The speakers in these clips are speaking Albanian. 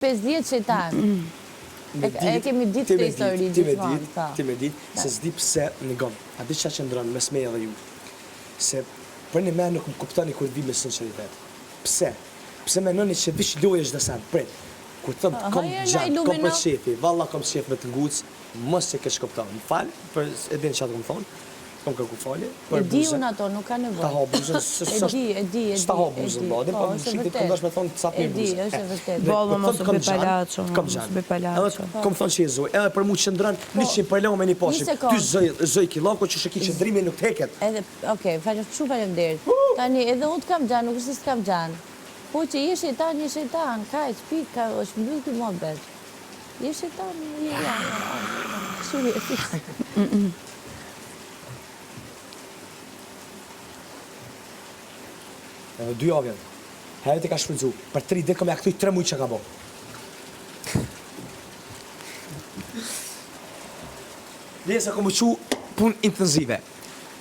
5 vjetë shetan. E kemi ditë të histori gjithmonë. Ti me ditë, se s'di pse në gomë. A di qa që ndronë mes meja dhe ju. Se për një me nuk më kuptoni kur vi me sinceritet. Pse? Pse me nëni që vish lojesh dhe sen, prit. Kur thëmë kom gjatë, kom për shefi, valla kom shef me të ngucë, mos që kesh kuptonë. Më falë, për e din që atë kom thonë. Kom kërku falje. E di unë ato, nuk ka nevojë. Ta ha buzën, e di. S'ta ha buzën, badin, po më shikit këndash me thonë të sapë një buzën. Është vërtet. Bollë mos u bëj palaço, mos u bëj palaço. Edhe kom thonë që e zoj, edhe për mu qëndran, 100 përlo me një poshim. Ty zoj kilako që shëki qëndrimi nuk teket. Edhe, okej, shumë faleminderit. Tani, edhe unë t'kam gjanë, nuk është se s'kam gjanë. Po që je shetan, kaq, pik, është mbyll ky mohabet. Je shetan, je Edhe 2 javë janë. Herët e ka shfrytzu. Për 3 ditë kom ja këtuj 3 mujtë që ka bo. Dhe se kom u qu pun intenzive.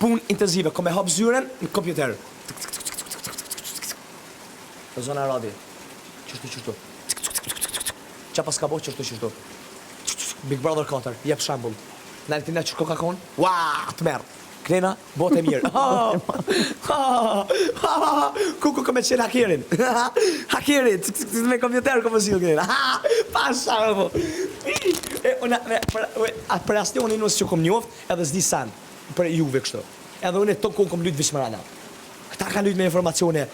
Pun intenzive. Kom e hap zyren në kompjuter. Në zona radi. Qështu. Qa pas ka bo, qështu. Big Brother 4, jep shambull. Në altina që Coca-Cola, të merë. Krena, botë e mirë. Kuku këme qenë hakerin. Hakerin, me kompjuter këmë zhjil krena. Pasha, po. Për asë të unë nësë që këmë njoft, edhe s'di sen, për juve kështu. Edhe unë e tonë këmë lujtë vishë mërana. Këta kanë lujtë me informacione,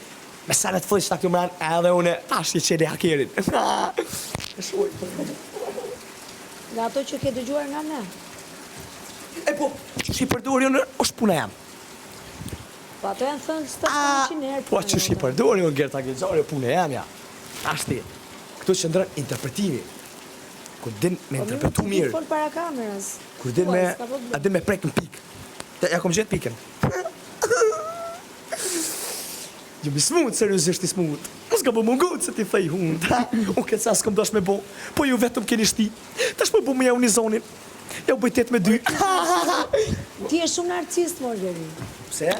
me senet fëllë që ta këtë mërana, edhe unë ashtë që qenë hakerin. Nga ato që ke dëgjuar nga ne? E po, që shi përdori unë, është puna jam. Po ato janë thënë 700 herë. Po që shi përdori unë, Gerta Gjelzari, puna jam, ja. Ashti, këtu që ndërën interpretimi. Kur din me interpretu mirë. Kur para kamerës. Kur din me prek në pikë. Ja kom gjetë pikën. Gjëmi smut, seriosisht i smut. Mos ka po mungut se ti thej hund. Unë këtë sa s'kom dash me bo, po ju vetëm keni shti. Tash po bu me ja unë i zonin. Ja u bëjtet me 2. Ti e shumë narcist, Morgeri. Pse?